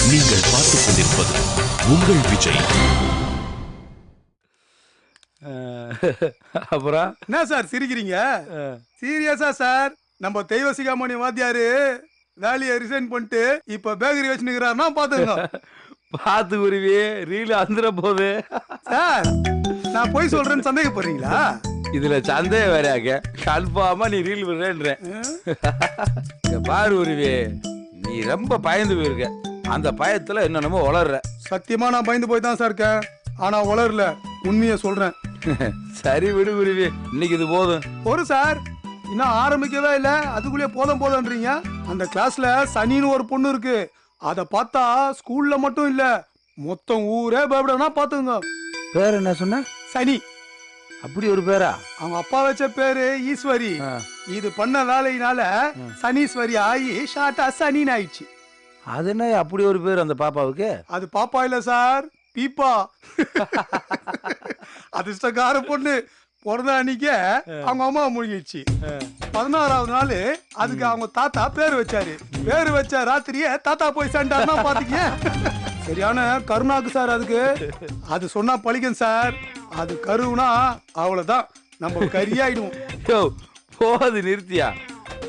நீங்கள் பார்த்துக் கொண்டிருப்பது உங்கள் விஜய். அப்புறம் என்ன சார் சிரிக்கிறீங்க? சீரியஸா சார், நம்ம தெய்வசிகாமணி வாத்தியாரு வேலையை ரிசைன் பண்ணிட்டு இப்ப பேக்கரி வச்சுக்கிறாருன்னா பாத்துங்க. பார்த்து குருவி ரீல் வந்துட போகுது சார். நான் போய் சொல்றேன்னு சந்தேகப்படுறீங்களா? இதுல சந்தேகம் வேறாக்க கன்ஃபார்மா நீ ரீல் விடுறேன்ற. பாரு குருவி, நீ ரொம்ப பயந்து போயிருக்க. அந்த பயத்துல என்னென்னமோ வளர்ற. சத்தியமா நான் பயந்து போய் தான் சார் இருக்கேன். ஆனா வளரல, உண்மையை சொல்றேன். சரி விடு குருவி, இன்னைக்கு இது போதும். ஒரு சார் இன்னும் ஆரம்பிக்கவே இல்ல, அதுக்குள்ளே போதும்ன்றீங்க. அந்த கிளாஸ்ல சனின்னு ஒரு பொண்ணு இருக்கு. அத பார்த்தா ஸ்கூல்ல மட்டும் இல்ல, மொத்தம் ஊரே பயப்படனா பாத்துங்க. பேர் என்ன சொன்ன? சனி. அப்படி ஒரு பேரா? அவங்க அப்பா வச்ச பேரு ஈஸ்வரி. இது பண்ண வேலையினால சனீஸ்வரி ஆகி ஷார்ட்டா சனின்னு ஆயிடுச்சு. அது என்ன அப்படி ஒரு பேர் அந்த பாப்பாவுக்கு? அது பாப்பா இல்ல சார், பீப்பா. அதிர்ஷ்டக்கார பொண்ணு பிறந்த அன்னைக்கு அவங்க அம்மா மூழ்கிடுச்சு. 16வது நாள் அதுக்கு அவங்க தாத்தா பேரு வச்சாரு. பேரு வச்ச ராத்திரியே தாத்தா போய் சேர்ந்தாருன்னா பாத்துக்க. சரியான கருணாக்கு சார் அதுக்கு. அது சொன்னா பழிக்கும் சார். அது கருவுனா அவ்வளவுதான், நம்ம கரியாயிடுவோம். போது நிறுத்தியா?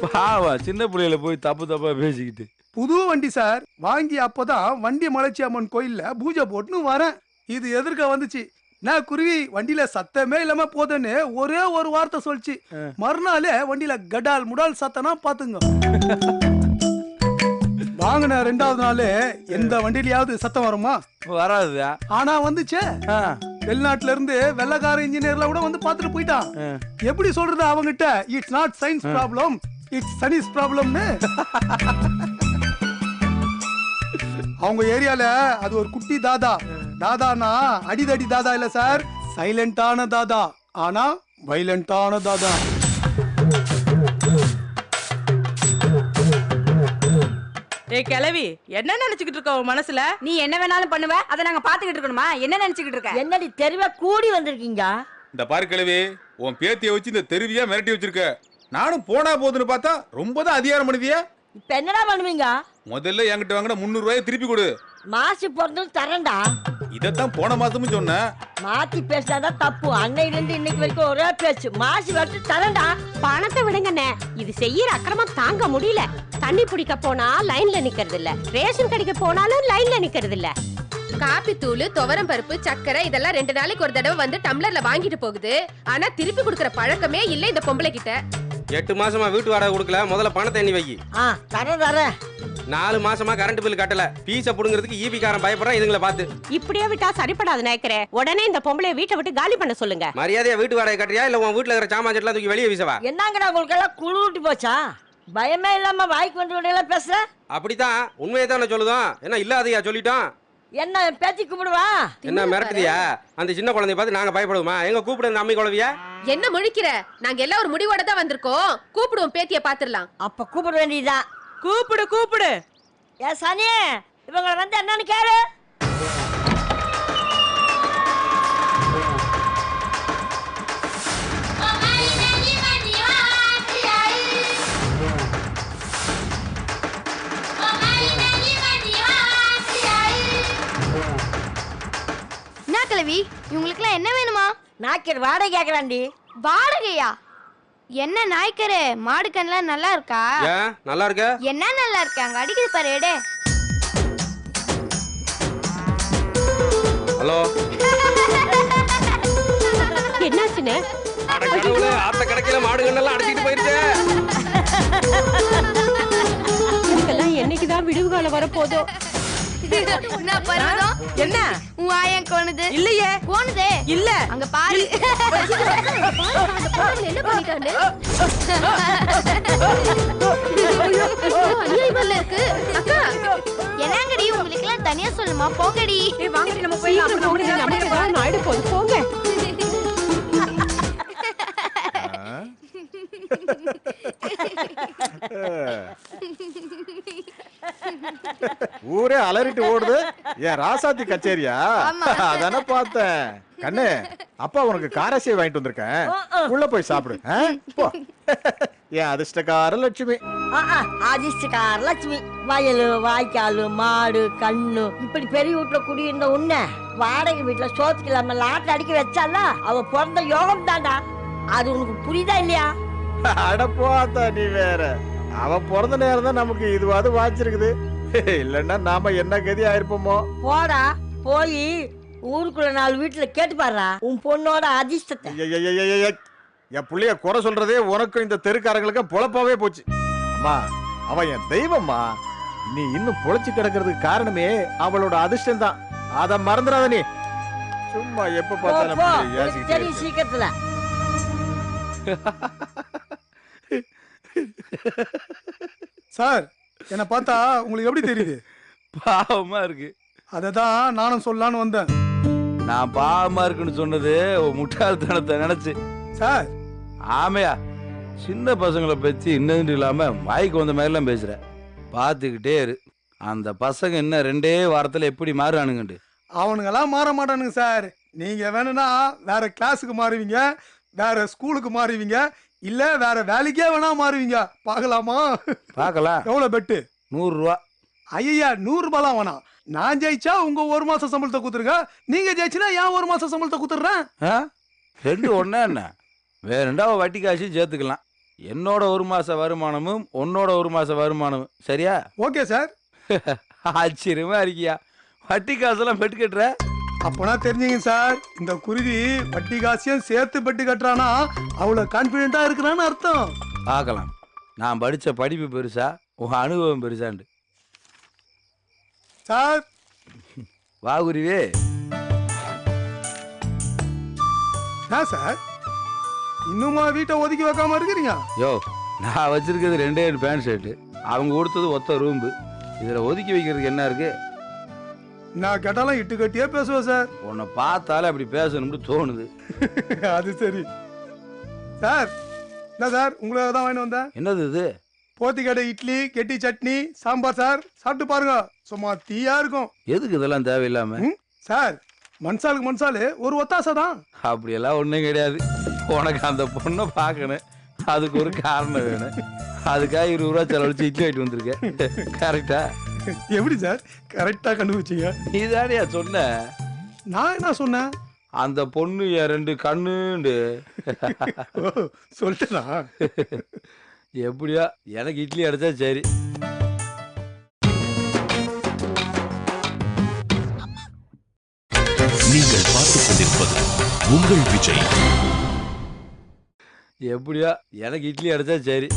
பாவா சின்ன பிள்ளையில போய் தப்பு தப்பா பேசிக்கிட்டு. புது வண்டி சார் வாங்கி அப்பதான் வண்டி மலைச்சி அம்மன் கோயில்ல பூஜை போட்டுன்னு வரேன். இது எதிர்க்க வந்துச்சு. நான் குருவி வண்டியில சத்தமே இல்லாம போதுன்னு ஒரே ஒரு வார்த்தை சொல்லிச்சு. மறுநாளே வண்டியில கடால் முடால் சத்தனா பாத்துங்க. வாங்கின 2வது நாள் எந்த வண்டியிலயாவது சத்தம் வருமா? வராது. ஆனா வந்துச்சே. வெளிநாட்டுல இருந்து வெள்ளக்கார இன்ஜினியர்ல கூட வந்து பாத்துட்டு போயிட்டான். எப்படி சொல்றது அவங்கிட்ட? It's not science problem, it's science ப்ராப்ளம்னு. அவங்க ஏரியால அது ஒரு குட்டி தாதா. தாதானா அடிதடி தாதா இல்ல சார், சைலண்டான தாதா, ஆனா வைலண்டான தாதா. ஏய் கிழவி, என்ன நினைச்சுக்கிட்டு இருக்க உன் மனசுல? நீ என்ன வேணாலும் பண்ணுவ, அதை நாங்க பாத்துக்கிட்டு இருக்கணுமா? என்ன நினைச்சுக்கிட்டு இருக்க? என்னடி தெருவே கூடி வந்திருக்கீங்க? இந்த பாரு கிழவி, உன் பேத்திய வச்சு இந்த தெருவியா மிரட்டி வச்சிருக்க. நானும் போனா போதுன்னு பார்த்தா ரொம்ப தான் அதிகாரம் பண்ணுவியா? இப்ப என்னடா பண்ணுவீங்க? முதல்ல என்கிட்ட வாங்கின 300 ரூபாயை திருப்பி கொடு. மாசி பிறந்து தரேன்டா. இதத்தான் போன மாசமும் சொன்னேன். மாத்தி பேசினாதான் தப்பு. அன்னையில இருந்து இன்னைக்கு வரைக்கும் ஒரே பேச்சு. மாசி வரட்டு தரேன்டா. பணத்தை விடுங்கண்ணே, இது செய்யற அக்கிரமம் தாங்க முடியல. தண்ணி பிடிக்க போனா லைன்ல நிக்கிறது இல்ல, ரேஷன் கடைக்கு போனாலும் லைன்ல நிக்கிறது இல்ல. காப்பி தூள், துவரம் பருப்பு, சக்கரை இதெல்லாம் 2 நாளைக்கு ஒரு தடவை வந்து டம்ளர்ல வாங்கிட்டு போகுது. ஆனா திருப்பி கொடுக்கற பழக்கமே இல்ல இந்த பொம்பளை கிட்ட. 8 மாசமா வீட்டு வாடகை கொடுக்கல, முதல்ல பணத்தை எண்ணி வை. தரேன். 4 மாசமா கரண்ட் பில் கட்டல, பீஸ புடுங்கிறதுக்கு ஈபி காரன் பயப்படுறான் இதுங்களை பார்த்து. இப்படியே விட்டா சரிப்படாது நாயக்கரே. உடனே இந்த பொம்பளைய வீட்டை விட்டு காலி பண்ண சொல்லுங்க. மரியாதையா வீட்டு வாடகை கட்டுறியா இல்ல உன் வீட்டுல இருக்கிற சாமான் செட்லாம் தூக்கி வெளியே வீசவா? என்னங்கடா உங்களுக்கு எல்லாம் குளிர்ட்டு போச்சா? பயமே இல்லாம வாய்க்கு வந்து பேசுற? அப்படித்தான், உண்மையை தான் சொல்லுதோம். என்ன இல்லாதையா சொல்லிட்டோம். என்ன பேத்தி கூப்பிடுவா? என்ன மிரட்டுதியா? அந்த சின்ன குழந்தைய பார்த்து நாங்க பயப்படுவோமா? எங்க கூப்பிடு அந்த அம்மி குழவியா? என்ன முழிக்கிற? நாங்க எல்லாம் ஒரு முடிவோட தான் வந்திருக்கோம். கூப்பிடுவோம், பேத்திய பாத்துடலாம். அப்ப கூப்பிட வேண்டியதுதான். கூப்பிடு. ஏ சனி, இவங்களை வந்து என்னன்னு கேளு. கிழவி, இவங்களுக்குலாம் என்ன வேணுமா? நாய்க்கர் வாடகை கேக்குறாண்டி. வாடகையா? என்ன நாய்க்கரு, மாடு கண்ணெல்லாம் நல்லா இருக்கா? நல்லா இருக்க. என்ன நல்லா இருக்கு? அங்க அடிக்குது பாரு. எடே. ஹலோ. என்னாச்சுனே? அட கடவுளே, ஆத்த கடைக்கில மாடு கண்ணெல்லாம் அடிச்சிட்டு போயிருச்சே. இதுக்கெல்லாம் என்னைக்குதான் விடுவு காலம் வரப்போதோ? என்ன உன் ஆயம் கோணுது? இல்லையே. கோணுதே இல்ல. அங்க பாரு. என்ன பண்ணிட்டானே? அக்கா, என்னங்கடி உங்களுக்கு எல்லாம் தனியா சொல்லுமா? போங்கடி. வாங்கடி, நம்ம போய் நாயுடு போது போங்க. ஊரே அலறிட்டு ஓடுது. ஏன் ராசாத்தி கச்சேரியா? அதானே பார்த்தேன். கண்ணு, அப்பா உனக்கு காராசியை வாங்கிட்டு வந்திருக்கேன். உள்ள போய் சாப்பிடு. போ. என் அதிர்ஷ்டக்கார லட்சுமி. அதிர்ஷ்டக்கார லட்சுமி. வயல் வாய்க்கால் மாடு கண்ணு இப்படி பெரிய வீட்டுல குடியிருந்த உன்ன வாடகை வீட்டுல சோத்துக்கு இல்லாம லாட்டில் அடிக்க வச்சால அவ பிறந்த யோகம் தாண்டா. அது உனக்கு புரியுதா இல்லையா? அடப்போத்தா நீ வேற. அவ பிறந்த நேரம் தான் நமக்கு இதுவாது வாச்சிருக்குது. இல்லன்னா நாம என்ன கதி ஆயிருப்போமோ. போடா போய் ஊருக்குள்ள 4 வீட்டுல கேட்டு பாடுறா உன் பொண்ணோட அதிர்ஷ்டத்தை. என் புள்ளைய குறை சொல்றதே உனக்கும் இந்த தெருக்காரங்களுக்கும் பொழப்பாவே போச்சு. அம்மா அவ என் தெய்வம்மா. நீ இன்னும் பொழைச்சு கிடக்கிறதுக்கு காரணமே அவளோட அதிர்ஷ்டம் தான். அத மறந்துடாத நீ. சும்மா எப்ப பார்த்தாலும் தெரியும் சீக்கிரத்துல. சார் என்ன பார்த்தா உங்களுக்கு எப்படி தெரியுது? பாவமா இருக்கு. அததான் நானும் சொல்லலான்னு வந்தேன். நான் பாவமா இருக்குன்னு சொன்னது முட்டாள்தனத்தை நினைச்சு. சார் ஆமையா சின்ன பசங்களை பத்தி இன்னும் இல்லாம வாய்க்கு வந்த மாதிரிலாம் பேசுற. பார்த்துக்கிட்டே இரு, அந்த பசங்க என்ன 2 வாரத்துல எப்படி மாறுறானுங்கண்டு. அவனுங்கெல்லாம் மாற மாட்டானுங்க சார். நீங்க வேணும்னா வேற கிளாஸுக்கு மாறுவீங்க, வேற ஸ்கூலுக்கு மாறுவீங்க, இல்ல வேற வேலைக்கே வேணா மாறுவீங்க. பார்க்கலாமா? பார்க்கலாம். எவ்வளவு பெட்டு? 100 ரூபா. ஐயா 100 ரூபாய்லாம் வேணாம். நான் ஜெயிச்சா உங்க 1 மாசம் சம்பளத்தை குத்துருங்க, நீங்க ஜெயிச்சுனா ஏன் 1 மாசம் சம்பளத்தை குத்துறேன். 2 ஒண்ணா என்ன? வேணுண்டா வட்டி காசு சேர்த்துக்கலாம். என்னோட 1 மாச வருமானமும் உன்னோட 1 மாச வருமானமும் சரியா? Okay sir. ஆச்சரியமா இருக்கியா? வட்டி காசெல்லாம் பெட்டு கட்டுற? அப்பனா தெரிஞ்சுங்க சார், இந்த குருவி வட்டி காசையும் சேர்த்து பெட்டு கட்டுறானா அவ்வளவு கான்பிடென்டா இருக்கிறான்னு அர்த்தம். பார்க்கலாம். நான் படிச்ச படிப்பு பெருசா உன் அனுபவம் பெருசாண்டு. சார் வா குருவி. சார் இன்னுமா வீட்டை ஒதுக்கி வைக்காம இருக்கிறீங்க? யோ, நான் வச்சிருக்கிறது 2 பேண்ட் ஷர்ட்டு, அவங்க கொடுத்தது ஒத்த ரூம்பு. இதுல ஒதுக்கி வைக்கிறதுக்கு என்ன இருக்கு? நான் கேட்டாலும் இட்டு கட்டியே பேசுவேன் சார். உன்னை பார்த்தாலே அப்படி பேசணும்னு தோணுது. அது சரி சார். என்ன சார் உங்களுக்கு தான் வாங்கிட்டு வந்தேன். என்னது இது? போத்திக்கடை இட்லி கெட்டி சட்னி சாம்பார் சார். சாப்பிட்டு பாருங்க, சும்மா தீயா இருக்கும். எதுக்கு இதெல்லாம் தேவையில்லாம? சார் மன்சாலுக்கு மன்சாலு ஒரு ஒத்தாசை தான். அப்படியெல்லாம் ஒன்றும் கிடையாது. உனக்கு அந்த பொண்ணை பார்க்கணும், அதுக்கு ஒரு காரணம் வேணும். அதுக்காக 20 ரூபா செலவழிச்சு இட்லி ஆகிட்டு வந்திருக்கேன். கரெக்டா? எப்படி சார் கரெக்டா கண்டுபிடிச்சீங்க? நீ தானியா சொன்ன. நான் என்ன சொன்னேன்? அந்த பொண்ணு என் 2 கண்ணுண்டு சொல்லிட்டா? எப்படியா எனக்கு இட்லி அடைச்சா சரி. நீங்கள் பார்த்துக் கொண்டிருப்பது உங்கள் விஜய். எப்படியா எனக்கு இட்லி அடைச்சா சரி.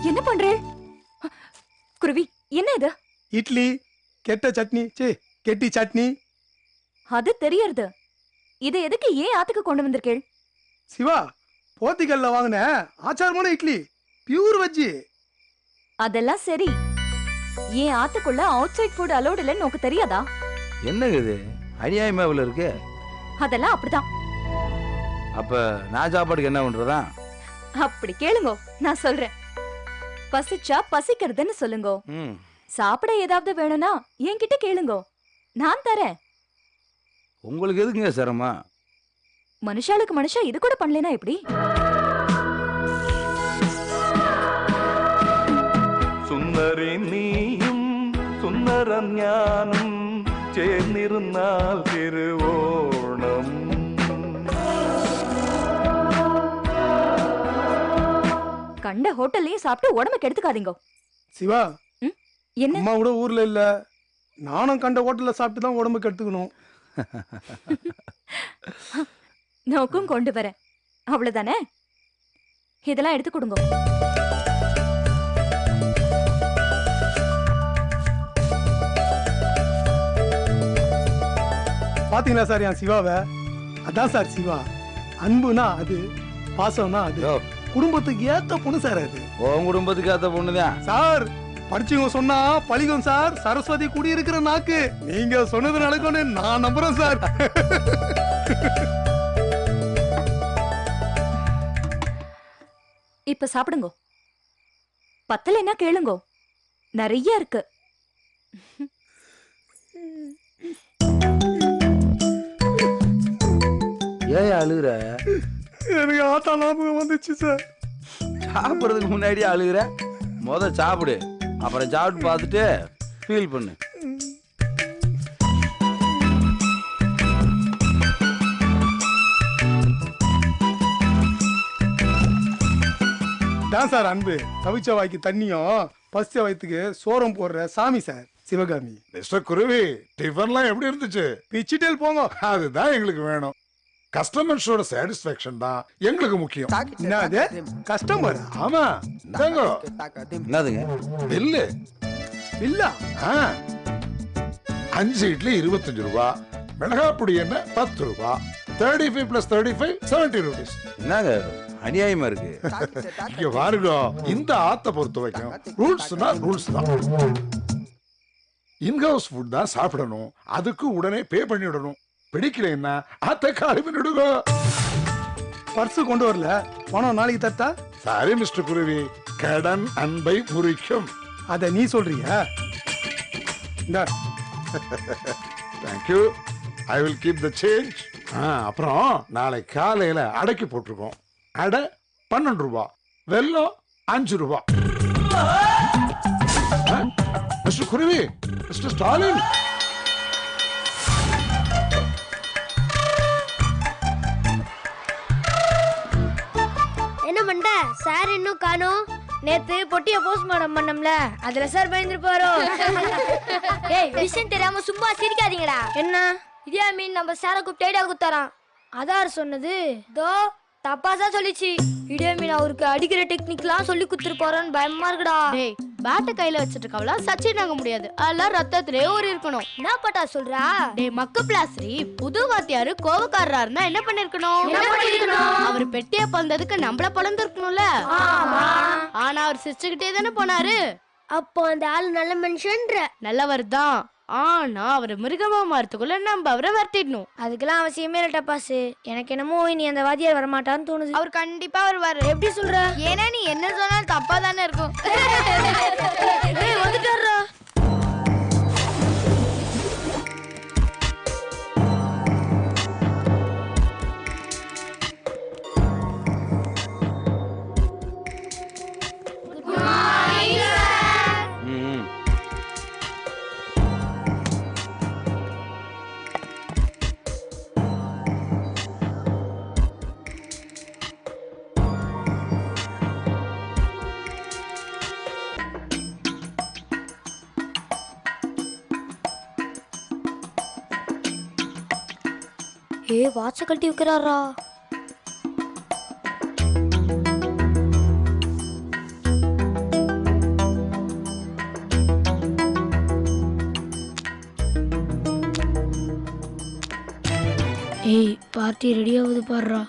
என்ன பண்றே குருவி? என்ன இது? இட்லி கெட்ட சட்னி. கெட்டி சட்னி. அது தெரியறது. இது எதுக்கு ஏன் ஆத்துக்கு கொண்டு வந்திருக்கேள்? சிவா போத்திக்கல்ல வாங்கின ஆச்சாரமான இட்லி, பியூர் வெஜ்ஜி. அதெல்லாம் சரி, ஏன் ஆத்துக்குள்ள அவுட் சைட் ஃபுட் அலோட் இல்லைன்னு உனக்கு தெரியாதா? என்னங்க இது அநியாயமா இவ்வளவு இருக்கு? அதெல்லாம் அப்படிதான். அப்ப நான் சாப்பாடுக்கு என்ன பண்றதா? அப்படி கேளுங்க, நான் சொல்றேன். பசிச்சா பசிக்கிறதுன்னு சொல்லுங்க. சாப்பிட ஏதாவது வேணும்னா என்கிட்ட கேளுங்க, நான் தரேன். உங்களுக்கு எதுக்குங்க சிரமம்? மனுஷாளுக்கு மனுஷா இது கூட பண்ணலனா எப்படி? സുന്ദരി നീയും സുന്ദരം ഞാനും ചേർന്നിരുന്നാൽ തിരുവോണം. கண்ட ஹோட்டல்லையும் சாப்பிட்டு உடம்பு கெடுத்துக்காதீங்க. சிவா என்ன அம்மா கூட ஊர்ல இல்ல, நானும் கண்ட ஹோட்டல்ல சாப்பிட்டு தான் உடம்பு கெடுத்துக்கணும். நோக்கும் கொண்டு வரேன், அவ்வளவுதானே? இதெல்லாம் எடுத்து கொடுங்க. பாத்தீங்களா சார் என் சிவாவை? அதான் சார் சிவா. அன்புனா அது, பாசம்னா அது. குடும்பத்துக்கு ஏத்த பொண்ணு சார் அது. உன் குடும்பத்துக்கு ஏத்த பொண்ணுதான் சார். படிச்சவங்க சொன்னா பழிக்கும் சார். சரஸ்வதி கூடி இருக்கிற நாக்கு. நீங்க சொன்னது நடக்கும்னு நான் நம்புறேன் சார். இப்ப சாப்பிடுங்க. பத்தலைன்னா கேளுங்க, நிறைய இருக்கு. ஏன் அழுகுற? எனக்கு ஆத்தா ஞாபகம் வந்துச்சு சார். சாப்பிட்றதுக்கு முன்னாடி அழுகுற? சாப்பிடு, அப்புறம் சாப்பிட்டு பார்த்துட்டு ஃபீல் பண்ணு. தான் சார் அன்பு. தவிச்ச வாய்க்கு தண்ணியும் பசிச்ச வயிற்றுக்கு சோறம் போடுற சாமி சார் சிவகாமி. மிஸ்டர் குருவி, டிஃபன்லாம் எப்படி இருந்துச்சு? பிச்சிட்டேல் போங்க. அதுதான் எங்களுக்கு வேணும். கஸ்டமர்ஸோட சாட்டிஸ்ஃபேக்ஷன் தான் எங்களுக்கு முக்கியம். என்னது கஸ்டமர்? ஆமா, இந்தாங்க. என்னதுங்க? பில்லு. பில்லா? 5 இட்லி 25 ரூபா, மிளகாப்பொடி என்ன 10 ரூபா, 35 + 35 70 rupees. என்னங்க அநியாயமா இருக்கு? இங்க பாருங்க, இந்த ஆத்த பொறுத்த வரைக்கும் ரூல்ஸ்னா ரூல்ஸ் தான். இன்ஹவுஸ் ஃபுட் தான் சாப்பிடணும், அதுக்கு உடனே பே பண்ணிவிடணும். பிடிக்கலன்னா ஆத்த காலி பண்ணிடுங்க. பர்ஸ் கொண்டு வரல, பணம் நாளைக்கு தட்டா? சாரி மிஸ்டர் குருவி, கடன் அன்பை முறிக்கும். அத நீ சொல்றியா? Thank you, I will keep the change. அப்புறம் நாளை காலையில அடக்கி போட்டிருக்கோம். அடை 12 ரூபா, வெல்லம் 5 ரூபா. மிஸ்டர் குருவி, மிஸ்டர் ஸ்டாலின். என்ன பண்ற சார்? இன்னும் காணோம். நேத்து பொட்டிய போஸ்ட்மார்ட்டம் பண்ணோம்ல, அதுல சார் பயந்துருப்பாரோ. ஏய், விஷயம் தெரியாம சும்மா சிரிக்காதீங்கடா. என்ன இதே மீன் நம்ம சாரை கூப்பிட்டு ஐடியா கொடுத்தாராம். அதார் சொன்னது தோ தப்பாசா சொல்லிச்சு. இடிய மீன் அவருக்கு அடிக்கிற டெக்னிக்லாம் சொல்லி கொடுத்துருப்பாரோன்னு பயமா இருக்குடா. டேய், பேட்ட கையில வச்சிட்டு இருக்கவளா சச்சின் ஆக முடியாது. அதெல்லாம் ரத்தத்திலே ஒரு இருக்கணும். என்ன பட்டா சொல்றா? டேய் மக்க பிளாஸ்ரி, புது வாத்தியாரு கோவக்காரரா இருந்தா என்ன பண்ணிருக்கணும்? அவர் பெட்டிய பந்ததுக்கு நம்மள பழந்திருக்கணும்ல. ஆனா அவர் சிரிச்சுக்கிட்டே தானே போனாரு. அப்போ அந்த ஆளு நல்ல மனுஷன்ற. நல்லவர் தான், ஆனா அவர் மிருகமா மாறதுக்குள்ள நம்ம அவரை வரட்டிடணும். அதுக்கெல்லாம் அவசியமே இல்ல டப்பாசு. எனக்கு என்னமோ நீ அந்த வாத்தியார் வரமாட்டான்னு தோணுது. அவர் கண்டிப்பா வருவாரு. எப்படி சொல்ற? ஏன்னா நீ என்ன சொன்னாலும் தப்பா தானே இருக்கும். வந்துட்டாரா? வாட்ச கட்டி வைக்கிறாரா? ஏய், பார்ட்டி ரெடி ஆகுது பாருடா.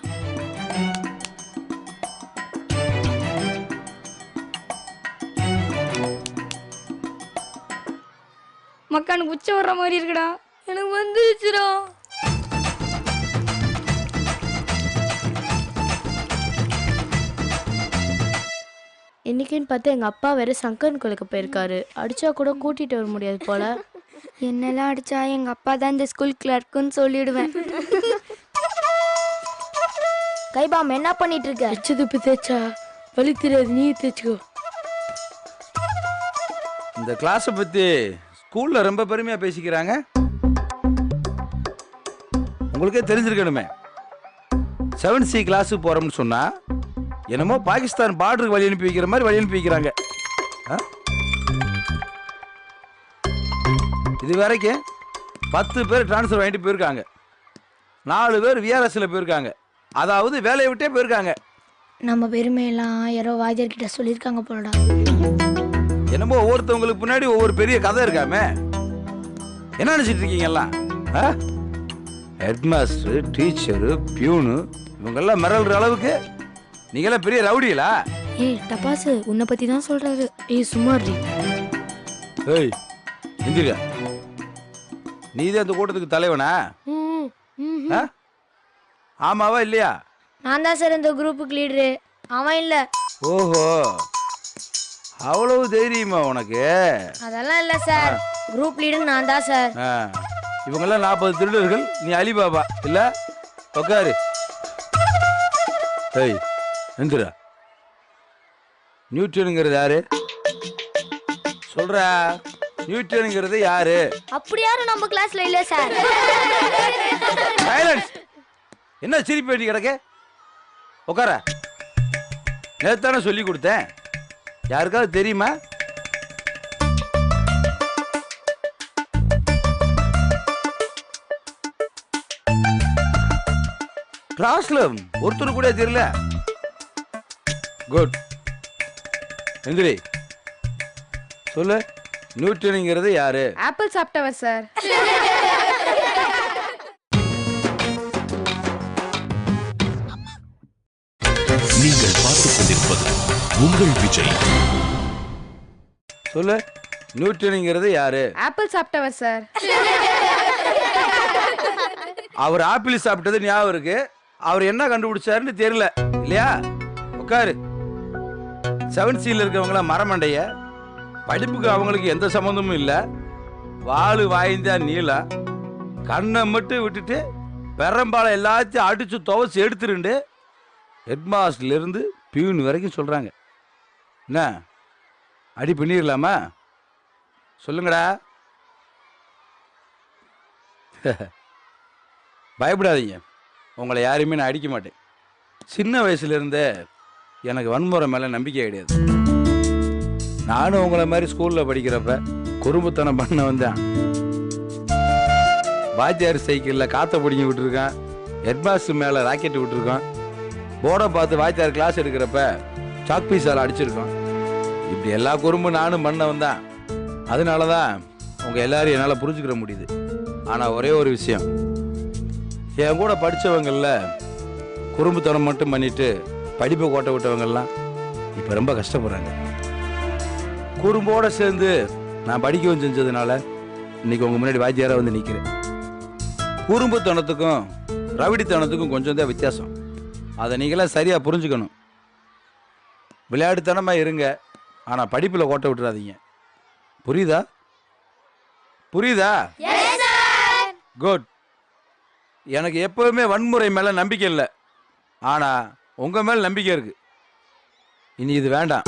மக்கானுக்கு உச்ச வர்ற மாதிரி இருக்குடா. எனக்கு வந்துருச்சுடா. இன்னைக்குன்னு பார்த்து எங்க அப்பா வேற சங்கரன் கோயிலுக்கு போயிருக்காரு. அடிச்சா கூட கூட்டிட்டு வர முடியாது போல. என்னெல்லாம் அடிச்சா எங்க அப்பா தான் இந்த ஸ்கூல் கிளர்க்குன்னு சொல்லிடுவேன். கைபாம் என்ன பண்ணிட்டு இருக்க? எச்சதுப்பு தேய்ச்சா வலி தெரியாது, நீ தேய்ச்சிக்கோ. இந்த கிளாஸை பத்தி ஸ்கூல்ல ரொம்ப பெருமையா பேசிக்கிறாங்க. உங்களுக்கே தெரிஞ்சிருக்கணுமே, 7C கிளாஸுக்கு போறோம்னு சொன்னா என்னமோ பாகிஸ்தான் பார்டருக்கு வழி அனுப்பி வைக்கிற மாதிரி வழி அனுப்பி வைக்கிறாங்க. இது வரைக்கும் 10 பேர் டிரான்ஸ்ஃபர் வாங்கிட்டு போயிருக்காங்க. 4 பேர் விஆர்எஸ்ல போயிருக்காங்க. அதாவது வேலையை விட்டே போயிருக்காங்க. நம்ம பெருமையெல்லாம் யாரோ வாத்தியார் கிட்ட சொல்லியிருக்காங்க போலடா. என்னமோ ஒவ்வொருத்தவங்களுக்கு முன்னாடி ஒவ்வொரு பெரிய கதை இருக்காமே. என்ன நினைச்சிட்டு இருக்கீங்கல்ல? ஹெட் மாஸ்டர், டீச்சரு, பியூனு இவங்கெல்லாம் மிரள்ற அளவுக்கு நீங்களாம் பெரிய ரவுடிகளா? ஏய் டப்பாசு, உன்னை பத்தி தான் சொல்றாரு. ஏய் சும்மாரி. ஏய் இந்திரா, நீதான் அந்த கூட்டத்துக்கு தலைவனா? ஆமாவா இல்லையா? நான் தான் சார் இந்த குரூப்புக்கு லீடரு, அவன் இல்ல. ஓஹோ, அவ்வளவு தைரியமா உனக்கு? அதெல்லாம் இல்ல சார், குரூப் லீடர் நான் தான் சார். இவங்கெல்லாம் 40 திருடர்கள், நீ அலிபாபா இல்ல? உட்காரு. ஏய் எந்திரா. நியூட்டனுங்கிறது யாரு சொல்ற? நியூட்டனுங்கிறது யாரு? அப்படி யாரும் நம்ம கிளாஸ்ல இல்ல சார். சைலன்ஸ். என்ன சிரிப்பு வேண்டி கிடக்க? உட்கார. நேத்தானே சொல்லி கொடுத்தேன். யாருக்காவது தெரியுமா? கிளாஸ்ல ஒருத்தர் கூட தெரியல. குட். எந்திரி. சொல்லு. நியூட்டனுங்கிறது யாரு? ஆப்பிள் சாப்பிட்டவர் சார். நீங்கள் பார்த்துக் கொண்டிருப்பது உங்கள் விஜய். சொல்லு. நியூட்டனுங்கிறது யாரு? ஆப்பிள் சாப்பிட்டவர் சார். அவர் ஆப்பிள் சாப்பிட்டது ஞாபகம் இருக்கு. அவர் என்ன கண்டுபிடிச்சாருன்னு தெரியல இல்லையா? உட்காரு. 7Cல இருக்கவங்கள மரமண்டைய. படிப்புக்கு அவங்களுக்கு எந்த சம்பந்தமும் இல்லை. வாளு வாய்ந்தா நீளா. கண்ணை மட்டும் விட்டுட்டு பெரம்பால எல்லாத்தையும் அடிச்சு துவச்சு எடுத்துருண்டு ஹெட்மாஸ்டர்ல இருந்து பியூன் வரைக்கும் சொல்றாங்க. என்ன அடி பண்ணிடலாமா? சொல்லுங்கடா. பயப்படாதீங்க. உங்களை யாரையுமே நான் அடிக்க மாட்டேன். சின்ன வயசுல இருந்தே எனக்கு வன்முறை மேல நம்பிக்கை கிடையாது. நானும் உங்களை மாதிரி ஸ்கூல்ல படிக்கிறப்ப குறும்புத்தனம் பண்ண வந்தேன். வாத்தியார் சைக்கிள்ல காத்த பிடிங்கி விட்டுருக்கான். ஹெட்மாஸ்டர் மேல ராக்கெட் விட்டுருக்கான். போர்டை பார்த்து வாத்தியார் கிளாஸ் எடுக்கிறப்ப சாக் பீஸால் அடிச்சிருக்கோம். இப்படி எல்லா குறும்பும் நானும் பண்ண வந்தேன். அதனாலதான் உங்க எல்லாரும் என்னால் புரிஞ்சுக்கிற முடியுது. ஆனா ஒரே ஒரு விஷயம், என் கூட படித்தவங்கள குறும்புத்தனம் மட்டும் பண்ணிட்டு படிப்பை கோட்டை விட்டவங்கெல்லாம் இப்போ ரொம்ப கஷ்டப்படுறாங்க. குறும்போட சேர்ந்து நான் படிக்கவும் செஞ்சதுனால இன்னைக்கு உங்க முன்னாடி வாத்தியாராக வந்து நிற்கிறேன். குறும்புத்தனத்துக்கும் ரவிடித்தனத்துக்கும் கொஞ்சம் தான் வித்தியாசம். அதை நீங்களாம் சரியாக புரிஞ்சுக்கணும். விளையாட்டுத்தனமாக இருங்க, ஆனால் படிப்பில் கோட்டை விட்டுறாதீங்க. புரியுதா? புரியுதா? குட். எனக்கு எப்பவுமே வன்முறை மேலே நம்பிக்கை இல்லை. ஆனால் உங்கள் மேலே நம்பிக்கை இருக்கு. இனி இது வேண்டாம்.